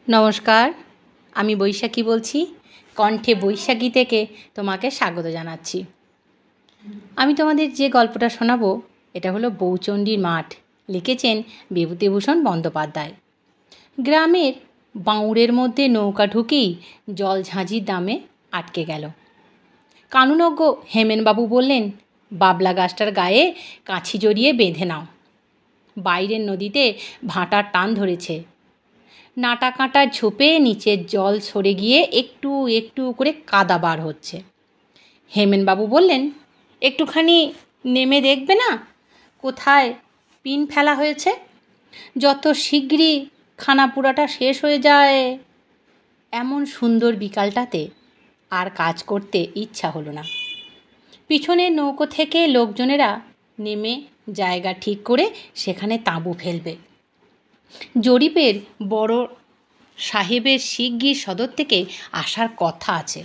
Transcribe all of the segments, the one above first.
নমস্কার, আমি বৈশাখী বলছি। কণ্ঠে বৈশাখী থেকে তোমাকে স্বাগত জানাচ্ছি। আমি তোমাদের যে গল্পটা শোনাবো এটা হলো বউচণ্ডীর মাঠ। লিখেছেন বিভূতিভূষণ বন্দ্যোপাধ্যায়। গ্রামের বাঁউড়ের মধ্যে নৌকা ঢুকেই জলঝাঁঝির দামে আটকে গেল। কানুনজ্ঞ হেমেনবাবু বললেন, বাবলা গাছটার গায়ে কাছি জড়িয়ে বেঁধে নাও। বাইরের নদীতে ভাটার টান ধরেছে। নাটা কাঁটার ঝোপে নিচের জল সরে গিয়ে একটু একটু করে কাদা বার হচ্ছে। হেমেনবাবু বললেন, একটুখানি নেমে দেখবে না কোথায় পিন ফেলা হয়েছে? যত শিগগিরই খানাপুরাটা শেষ হয়ে যায়। এমন সুন্দর বিকালটাতে আর কাজ করতে ইচ্ছা হলো না। পিছনের নৌকো থেকে লোকজনেরা নেমে জায়গা ঠিক করে সেখানে তাঁবু ফেলবে। জরিপের বড় সাহেবের শিগগির সদর থেকে আসার কথা আছে।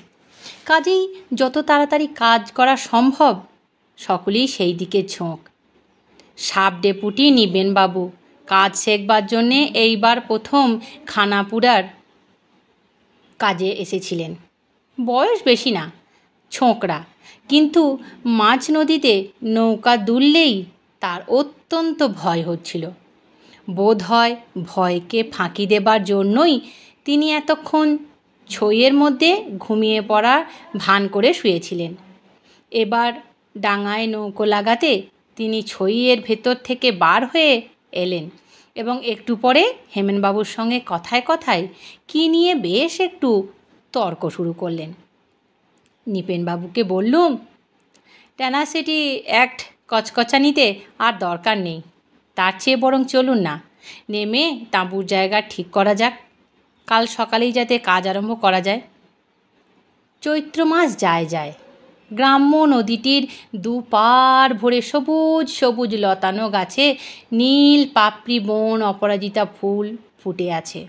কাজেই যত তাড়াতাড়ি কাজ করা সম্ভব সকলেই সেই দিকে ঝোঁক। সাব ডেপুটি নিবেনবাবু কাজ শেখবার জন্যে এইবার প্রথম খানাপুরার কাজে এসেছিলেন। বয়স বেশি না, ছোকরা, কিন্তু মাঝ নদীতে নৌকা দুললেই তার অত্যন্ত ভয় হচ্ছিল। বোধ হয় ভয়কে ফাঁকি দেবার জন্যই তিনি এতক্ষণ ছইয়ের মধ্যে ঘুমিয়ে পড়ার ভান করে শুয়েছিলেন। এবার ডাঙায় নৌকো লাগাতে তিনি ছইয়ের ভেতর থেকে বার হয়ে এলেন এবং একটু পরে হেমেনবাবুর সঙ্গে কথায় কথায় কী নিয়ে বেশ একটু তর্ক শুরু করলেন। নিপেনবাবুকে বললুম, টেনাসিটি অ্যাক্ট কচকচানিতে আর দরকার নেই। তার চেয়ে বরং চলুন না, নেমে তাঁবুর জায়গা ঠিক করা যাক। কাল সকালেই যাতে কাজ আরম্ভ করা যায়। চৈত্র মাস যায়। গ্রাম্য নদীটির দুপার ভরে সবুজ সবুজ লতানো গাছে নীল পাপড়ি বন অপরাজিতা ফুল ফুটে আছে।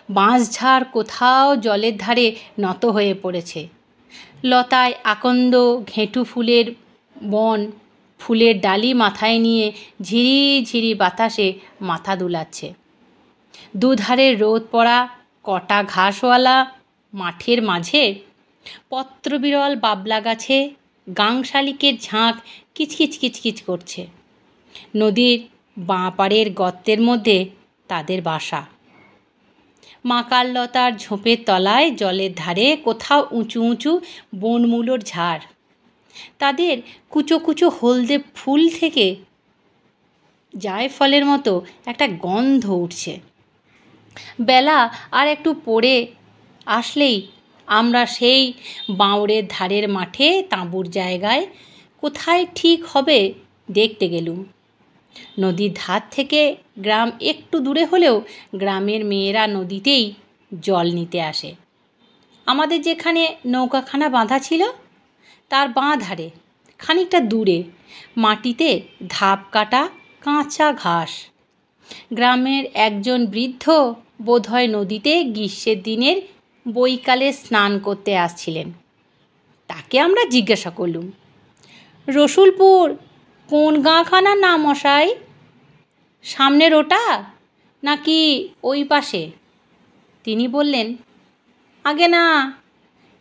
বাঁশঝাড় কোথাও জলের ধারে নত হয়ে পড়েছে। লতায় আকন্দ ঘেঁটু ফুলের বন ফুলের ডালি মাথায় নিয়ে ঝিরি ঝিরি বাতাসে মাথা দুলাচ্ছে। দুধারে রোদ পড়া কটা ঘাসওয়ালা মাঠের মাঝে পত্রবিরল বাবলা গাছে গাংশালিকের ঝাঁক কিচকিচ কিচকিচ করছে। নদীর বাঁ পাড়ের গর্তের মধ্যে তাদের বাসা। মাকাল লতার ঝোপের তলায় জলের ধারে কোথাও উঁচু উঁচু বনমূলোর ঝাড়। তাদের কুচো কুচো হলদে ফুল থেকে জায়ফলের মতো একটা গন্ধ উঠছে। বেলা আর একটু পড়ে আসলেই আমরা সেই বাঁউড়ের ধারের মাঠে তাঁবুর জায়গায় কোথায় ঠিক হবে দেখতে গেলুম। নদীর ধার থেকে গ্রাম একটু দূরে হলেও গ্রামের মেয়েরা নদীতেই জল নিতে আসে। আমাদের যেখানে নৌকাখানা বাঁধা ছিল তার বাঁ ধারে খানিকটা দূরে মাটিতে ধাপ কাটা কাঁচা ঘাস। গ্রামের একজন বৃদ্ধ বোধহয় নদীতে গ্রীষ্মের দিনের বৈকালে স্নান করতে আসছিলেন। তাকে আমরা জিজ্ঞাসা করলুম, রসুলপুর কোন গাঁখানার নাম মশাই? সামনের ওটা নাকি ওই পাশে? তিনি বললেন, আগে না,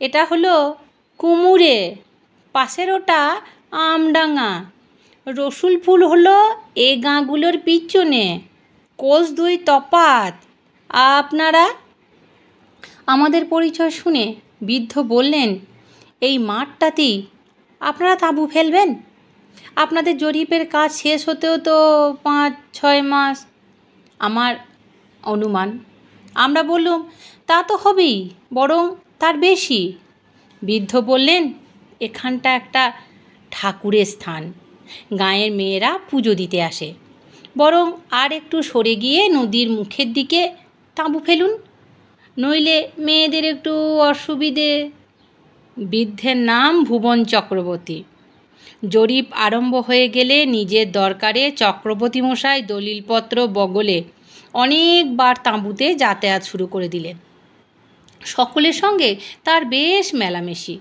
এটা হলো কুমুরে, পাশের ওটা আমডাঙ্গা। রসুলপুর হলো এ গাঁগুলোর পিছনে, কোষ দুই তফাত। আপনারা? আমাদের পরিচয় শুনে বৃদ্ধ বললেন, এই মাঠটাতেই আপনারা তাঁবু ফেলবেন? আপনাদের জরিপের কাজ শেষ হতেও তো 5-6 মাস আমার অনুমান। আমরা বললুম, তা তো হবেই, বরং তার বেশি। বৃদ্ধ বললেন, এখানটা একটা ঠাকুরের স্থান, গাঁয়ের মেয়েরা পুজো দিতে আসে। বরং আর একটু সরে গিয়ে নদীর মুখের দিকে তাঁবু ফেলুন, নইলে মেয়েদের একটু অসুবিধে। বৃদ্ধের নাম ভুবন চক্রবর্তী। জরিপ আরম্ভ হয়ে গেলে নিজের দরকারে চক্রবর্তী মশাই দলিলপত্র বগলে অনেকবার তাঁবুতে যাতায়াত শুরু করে দিলেন। সকলের সঙ্গে তার বেশ মেলামেশি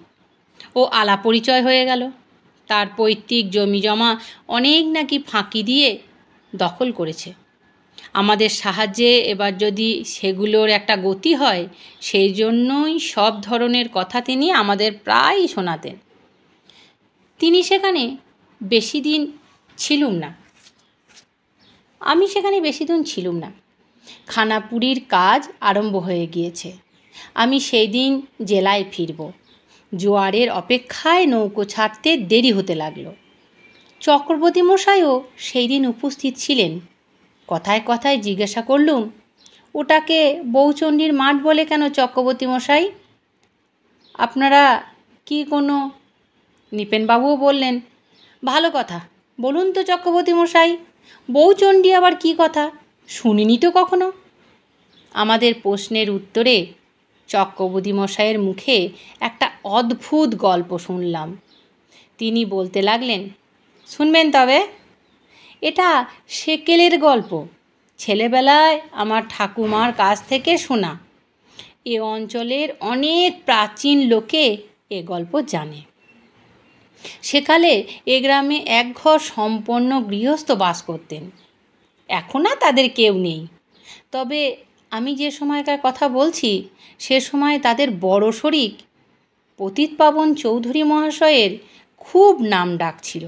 ও আলাপ পরিচয় হয়ে গেল। তার পৈতৃক জমি জমা অনেক নাকি ফাঁকি দিয়ে দখল করেছে। আমাদের সাহায্যে এবার যদি সেগুলোর একটা গতি হয়, সেই জন্যই সব ধরনের কথা তিনি আমাদের প্রায়ই শোনাতেন। তিনি সেখানে বেশি দিন ছিলুম না আমি সেখানে বেশি দিন ছিলুম না। খানাপুরির কাজ আরম্ভ হয়ে গিয়েছে। আমি সেই দিন জেলায় ফিরব। জোয়ারের অপেক্ষায় নৌকো ছাড়তে দেরি হতে লাগলো। চক্রবর্তী মশাইও সেই দিন উপস্থিত ছিলেন। কথায় কথায় জিজ্ঞাসা করলুম, ওটাকে বউচণ্ডীর মাঠ বলে কেন চক্রবর্তী মশাই? আপনারা কি কোনো? নৃপেনবাবুও বললেন, ভালো কথা, বলুন তো চক্রবর্তী মশাই, বউচণ্ডী আবার কি কথা? শুনিনি তো কখনো। আমাদের প্রশ্নের উত্তরে চক্রবর্তী মশাইয়ের মুখে একটা অদ্ভুত গল্প শুনলাম। তিনি বলতে লাগলেন, শুনবেন তবে? এটা সেকেলের গল্প, ছেলেবেলায় আমার ঠাকুমার কাছ থেকে শোনা। এ অঞ্চলের অনেক প্রাচীন লোকে এ গল্প জানে। সেকালে এ গ্রামে একঘর সম্পন্ন গৃহস্থ বাস করতেন। এখন আর তাদের কেউ নেই। তবে আমি যে সময়কার কথা বলছি, সে সময় তাদের বড় শরিক পতিতপাবন চৌধুরী মহাশয়ের খুব নাম ডাক ছিল।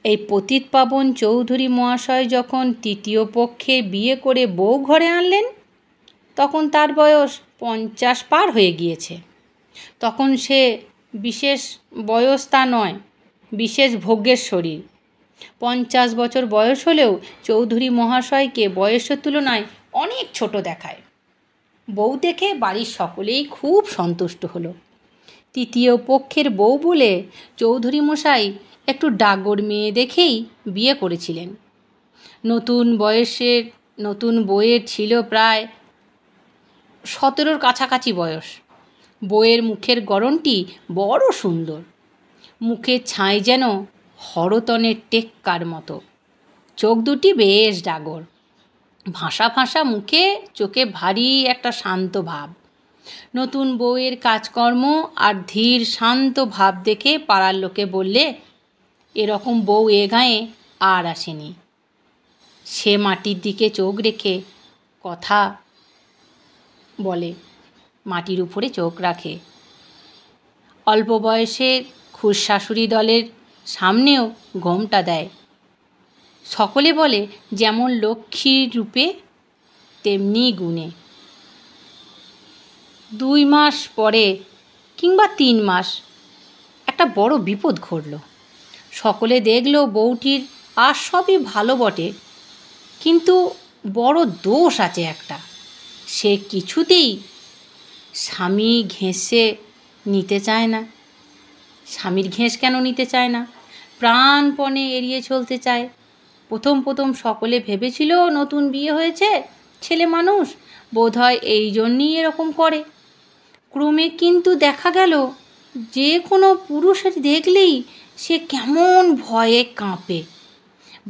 এই পতিতপাবন চৌধুরী মহাশয় যখন তৃতীয় পক্ষে বিয়ে করে বউ ঘরে আনলেন, তখন তার বয়স 50 পার হয়ে গিয়েছে। তখন সে বিশেষ বয়স তা নয়, বিশেষ ভোগ্যের শরীর। 50 বছর বয়স হলেও চৌধুরী মহাশয়কে বয়সের তুলনায় অনেক ছোট দেখায়। বউ দেখে বাড়ির সকলেই খুব সন্তুষ্ট হলো। তৃতীয় পক্ষের বউ বলে চৌধুরী মশাই একটু ডাগর মেয়ে দেখেই বিয়ে করেছিলেন। নতুন বউয়ের ছিল প্রায় 17 কাছাকাছি বয়স। বউয়ের মুখের গড়নটি বড় সুন্দর। মুখের ছাই যেন হরতনের টেক্কার মতো। চোখ দুটি বেশ ডাগর। ভাষা ভাষা মুখে, চোখে ভারী একটা শান্ত ভাব। নতুন বউয়ের কাজকর্ম আর ধীর শান্ত ভাব দেখে পাড়ার লোকে বললে, এরকম বউ এ গাঁয়ে আর আসেনি। সে মাটির দিকে চোখ রেখে কথা বলে, মাটির উপরে চোখ রাখে। অল্প বয়সের খুড়শাশুড়ি দলের সামনেও ঘোমটা দেয়। সকলে বলে, যেমন লক্ষ্মীর রূপে তেমনি গুণে। 2 মাস পরে কিংবা 3 মাস একটা বড় বিপদ ঘটল। সকলে দেখল বউটির আর সবই ভালো বটে, কিন্তু বড় দোষ আছে একটা। সে কিছুতেই স্বামী ঘেঁষে নিতে চায় না। স্বামীর ঘেঁষ কেন নিতে চায় না? প্রাণপণে এড়িয়ে চলতে চায়। প্রথম সকলে ভেবেছিল নতুন বিয়ে হয়েছে, ছেলে মানুষ, বোধহয় এই জন্যই এরকম করে। ক্রমে কিন্তু দেখা গেল যে কোনো পুরুষের দেখলেই সে কেমন ভয়ে কাঁপে।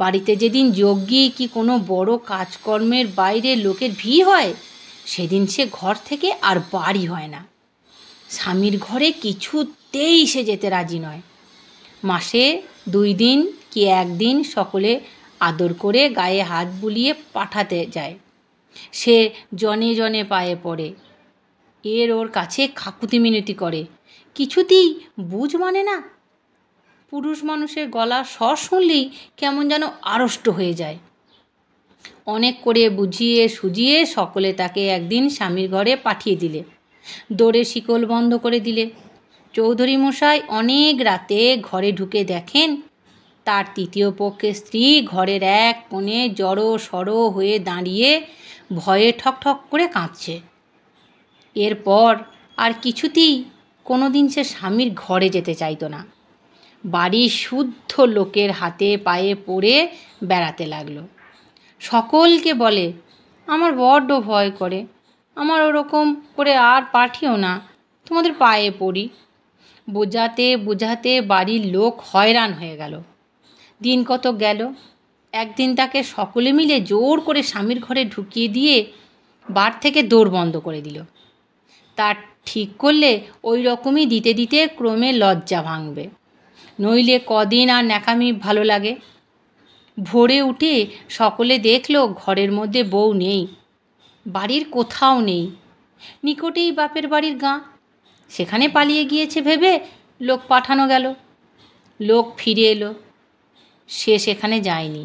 বাড়িতে যেদিন যজ্ঞী কি কোনো বড় কাজকর্মের বাইরে লোকের ভিড় হয়, সেদিন সে ঘর থেকে আর বাড়ি হয় না। স্বামীর ঘরে কিছুতেই সে যেতে রাজি নয়। মাসে 2 দিন কি 1 দিন সকলে আদর করে গায়ে হাত বুলিয়ে পাঠাতে যায়। সে জনে জনে পায়ে পড়ে, ওর কাছে কাকুতি মিনতি করে, কিছুতেই বুঝ মানে না। পুরুষ মানুষের গলার স্বর শুনলেই কেমন যেন আড়ষ্ট হয়ে যায়। অনেক করে বুঝিয়ে সুজিয়ে সকলে তাকে একদিন স্বামীর ঘরে পাঠিয়ে দিলে। দোরে শিকল বন্ধ করে দিলে। চৌধুরী মশাই অনেক রাতে ঘরে ঢুকে দেখেন তার তৃতীয় পক্ষের স্ত্রী ঘরের এক কোণে জড়ো সড়ো হয়ে দাঁড়িয়ে ভয়ে ঠকঠক করে কাঁদছে। এরপর আর কিছুতেই কোনোদিন সে স্বামীর ঘরে যেতে চাইতো না। বাড়ির শুদ্ধ লোকের হাতে পায়ে পড়ে বেড়াতে লাগলো। সকলকে বলে, আমার বড্ড ভয় করে, আমার ওরকম করে আর পাঠিও না, তোমাদের পায়ে পড়ি। বোঝাতে বাড়ির লোক হয়রান হয়ে গেল। দিন কত গেল। একদিন তাকে সকলে মিলে জোর করে স্বামীর ঘরে ঢুকিয়ে দিয়ে বার থেকে দৌড় বন্ধ করে দিল। তার ঠিক করলে ওই রকমই দিতে দিতে ক্রমে লজ্জা ভাঙবে, নইলে কদিন আর ন্যাকামি ভালো লাগে। ভোরে উঠে সকলে দেখল ঘরের মধ্যে বউ নেই, বাড়ির কোথাও নেই। নিকটেই বাপের বাড়ির গাঁ, সেখানে পালিয়ে গিয়েছে ভেবে লোক পাঠানো গেল। লোক ফিরে এলো, সে সেখানে যায়নি।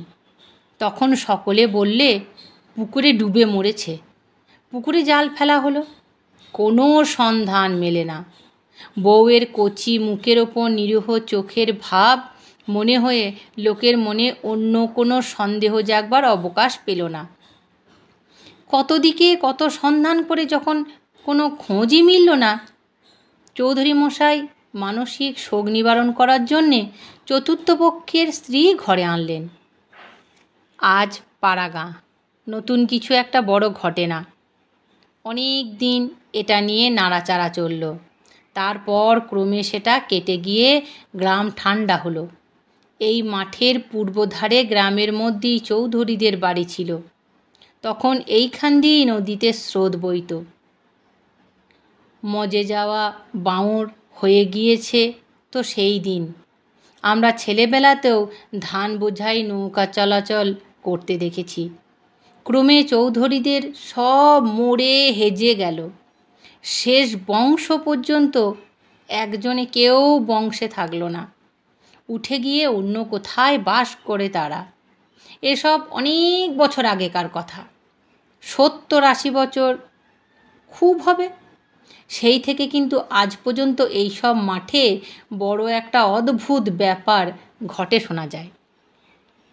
তখন সকলে বললে পুকুরে ডুবে মরেছে। পুকুরে জাল ফেলা হলো, কোনো সন্ধান মেলে না। বউয়ের কচি মুখের ওপর নিরীহ চোখের ভাব মনে হয়ে লোকের মনে অন্য কোনো সন্দেহ জাগবার অবকাশ পেল না। কত দিকে কত সন্ধান করে যখন কোনো খোঁজই মিলল না, চৌধুরী মশাই মানসিক শোক নিবারণ করার জন্যে চতুর্থ পক্ষের স্ত্রী ঘরে আনলেন। আজ পাড়া গাঁ, নতুন কিছু একটা বড় ঘটে না। অনেক দিন এটা নিয়ে নাড়াচাড়া চলল। তারপর ক্রমে সেটা কেটে গিয়ে গ্রাম ঠান্ডা হলো। এই মাঠের পূর্বধারে গ্রামের মধ্যেই চৌধুরীদের বাড়ি ছিল। তখন এইখান দিয়েই নদীতে স্রোত বইত। মজে যাওয়া বাঁউর হয়ে গিয়েছে তো সেই দিন। আমরা ছেলেবেলাতেও ধান বোঝাই নৌকা চলাচল করতে দেখেছি। ক্রমে চৌধুরীদের সব মরে হেজে গেল। শেষ বংশ পর্যন্ত একজনে কেউ বংশে থাকল না, উঠে গিয়ে অন্য কোথায় বাস করে তারা। এসব অনেক বছর আগেকার কথা, 70-80 বছর খুব হবে। সেই থেকে কিন্তু আজ পর্যন্ত এই সব মাঠে বড় একটা অদ্ভুত ব্যাপার ঘটে শোনা যায়।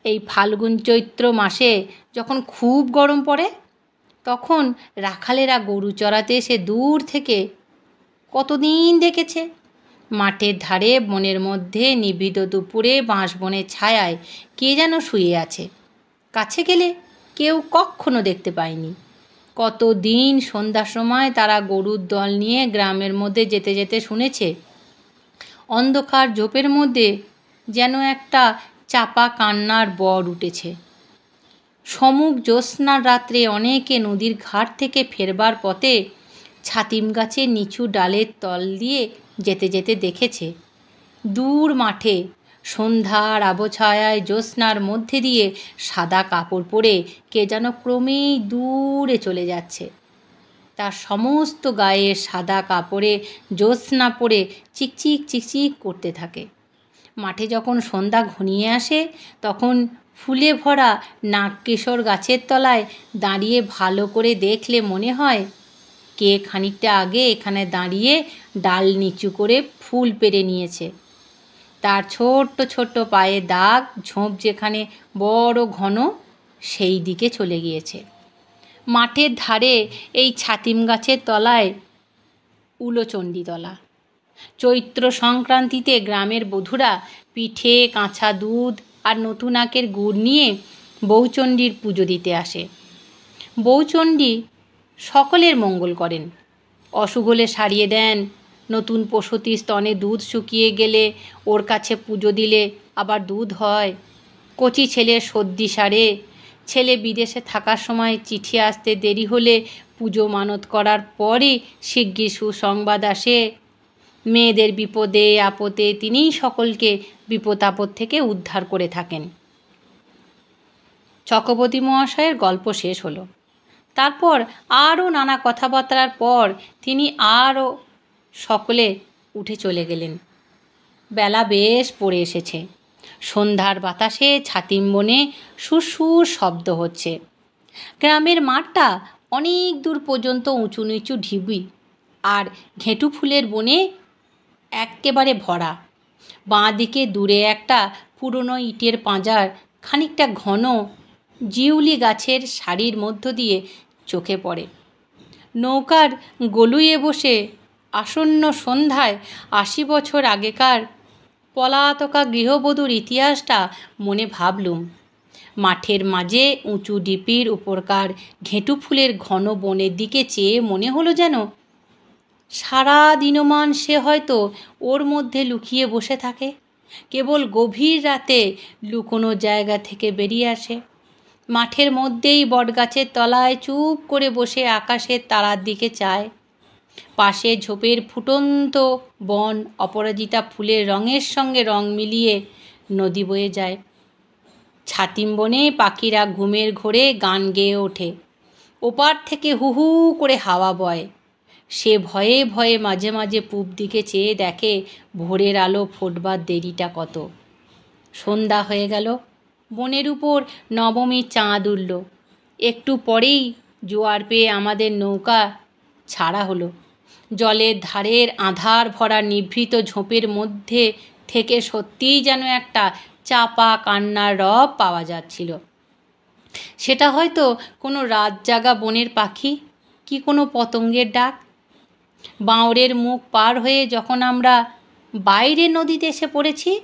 এই ফাল্গুন চৈত্র মাসে যখন খুব গরম পড়ে, তখন রাখালেরা গরু চড়াতে এসে দূর থেকে কতদিন দেখেছে মাঠের ধারে বনের মধ্যে নিবিড় দুপুরে বাঁশবনের ছায়ায় কে যেন শুয়ে আছে। কাছে গেলে কেউ কখনো দেখতে পায়নি। কতদিন সন্ধ্যার সময় তারা গরুর দল নিয়ে গ্রামের মধ্যে যেতে যেতে শুনেছে অন্ধকার ঝোপের মধ্যে যেন একটা চাপা কান্নার বর উঠেছে। সমুখ জ্যোৎস্নার রাত্রে অনেকে নদীর ঘাট থেকে ফেরবার পথে ছাতিম গাছের নিচু ডালের তল দিয়ে যেতে যেতে দেখেছে দূর মাঠে সন্ধ্যার আবছায়ায় জ্যোৎস্নার মধ্যে দিয়ে সাদা কাপড় পরে কে যেন ক্রমেই দূরে চলে যাচ্ছে। তার সমস্ত গায়ে সাদা কাপড়ে জ্যোৎস্না পরে চিকচিক চিকচিক করতে থাকে। মাঠে যখন সন্ধ্যা ঘনিয়ে আসে, তখন ফুলে ভরা নাগকেশর গাছের তলায় দাঁড়িয়ে ভালো করে দেখলে মনে হয় কে খানিকটা আগে এখানে দাঁড়িয়ে ডাল নিচু করে ফুল পেড়ে নিয়েছে। তার ছোট্ট ছোট্ট পায়ে দাগ, ঝোপ যেখানে বড় ঘন, সেই দিকে চলে গিয়েছে। মাঠের ধারে এই ছাতিম গাছের তলায় উলোচণ্ডীতলা। চৈত্র সংক্রান্তিতে গ্রামের বধূরা পিঠে, কাঁচা দুধ আর নতুন আখের গুড় নিয়ে বউচণ্ডীর পুজো দিতে আসে। বউচণ্ডী সকলের মঙ্গল করেন, অসুখ হলে সারিয়ে দেন। নতুন প্রসূতির স্তনে দুধ শুকিয়ে গেলে ওর কাছে পুজো দিলে আবার দুধ হয়। কচি ছেলের সর্দি সারে। ছেলে বিদেশে থাকার সময় চিঠি আসতে দেরি হলে পুজো মানত করার পরই শিগগির সুসংবাদ আসে। মেয়েদের বিপদে আপদে তিনিই সকলকে বিপদ আপদ থেকে উদ্ধার করে থাকেন। চক্রবর্তী মহাশয়ের গল্প শেষ হলো। তারপর আরও নানা কথাবার্তার পর তিনি আরও সকলে উঠে চলে গেলেন। বেলা বেশ পড়ে এসেছে। সন্ধ্যার বাতাসে ছাতিম বনে সুরসুর শব্দ হচ্ছে। গ্রামের মাঠটা অনেক দূর পর্যন্ত উঁচু নিচু ঢিবি আর ঘেঁটু ফুলের বনে একেবারে ভরা। বাঁ দিকে দূরে একটা পুরনো ইটের পাঁজার খানিকটা ঘন জিউলি গাছের সারির মধ্য দিয়ে চোখে পড়ে। নৌকার গলুইয়ে বসে আসন্ন সন্ধ্যায় 80 বছর আগেকার পলাতকা গৃহবধূর ইতিহাসটা মনে ভাবলুম। মাঠের মাঝে উঁচু ডিপির উপরকার ঘেঁটু ফুলের ঘন বনের দিকে চেয়ে মনে হলো যেন সারা দিনমান সে হয়তো ওর মধ্যে লুকিয়ে বসে থাকে, কেবল গভীর রাতে লুকোনো জায়গা থেকে বেরিয়ে আসে। মাঠের মধ্যেই বটগাছের তলায় চুপ করে বসে আকাশের তারার দিকে চায়। পাশে ঝোপের ফুটন্ত বন অপরাজিতা ফুলের রঙের সঙ্গে রং মিলিয়ে নদী বয়ে যায়। ছাতিম বনে পাখিরা ঘুমের ঘোরে গান গেয়ে ওঠে। ওপার থেকে হু হু করে হাওয়া বয়। সে ভয়ে ভয়ে মাঝে মাঝে পূব দিকে চেয়ে দেখে ভোরের আলো ফোটবার দেরিটা কত। সন্ধ্যা হয়ে গেল, বনের উপর নবমীর চাঁদ উঠল। একটু পরেই জোয়ার পেয়ে আমাদের নৌকা ছাড়া হলো। জলের ধারের আঁধার ভরা নিভৃত ঝোপের মধ্যে থেকে সত্যিই যেন একটা চাপা কান্নার রব পাওয়া যাচ্ছিল। সেটা হয়তো কোনো রাত জাগা বনের পাখি, কি কোনো পতঙ্গের ডাক। বাঁওড়ের মুখ পার হয়ে যখন আমরা বাইরে নদীতে এসে পড়েছি,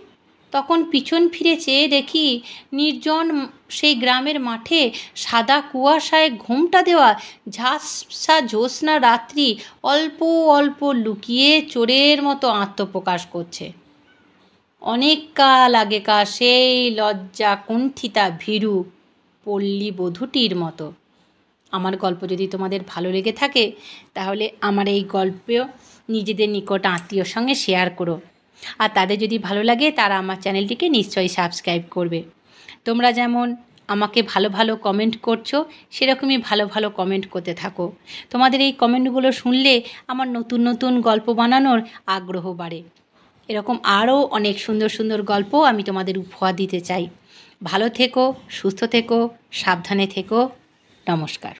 তখন পিছন ফিরে চেয়ে দেখি নির্জন সেই গ্রামের মাঠে সাদা কুয়াশায় ঘোমটা দেওয়া ঝাপসা জ্যোৎস্না রাত্রি অল্প অল্প লুকিয়ে চোরের মতো আত্মপ্রকাশ করছে। অনেক কাল আগেকার সেই লজ্জা কুণ্ঠিতা ভীরু পল্লী বধূটির মতো। আমার গল্প যদি তোমাদের ভালো লেগে থাকে, তাহলে আমার এই গল্প নিজেদের নিকট আত্মীয়র সঙ্গে শেয়ার করো। আর তাদের যদি ভালো লাগে, তারা আমার চ্যানেলটিকে নিশ্চয়ই সাবস্ক্রাইব করবে। তোমরা যেমন আমাকে ভালো ভালো কমেন্ট করছো, সেরকমই ভালো ভালো কমেন্ট করতে থাকো। তোমাদের এই কমেন্টগুলো শুনলে আমার নতুন নতুন গল্প বানানোর আগ্রহ বাড়ে। এরকম আরও অনেক সুন্দর সুন্দর গল্প আমি তোমাদের উপহার দিতে চাই। ভালো থেকো, সুস্থ থেকো, সাবধানে থেকো। নমস্কার।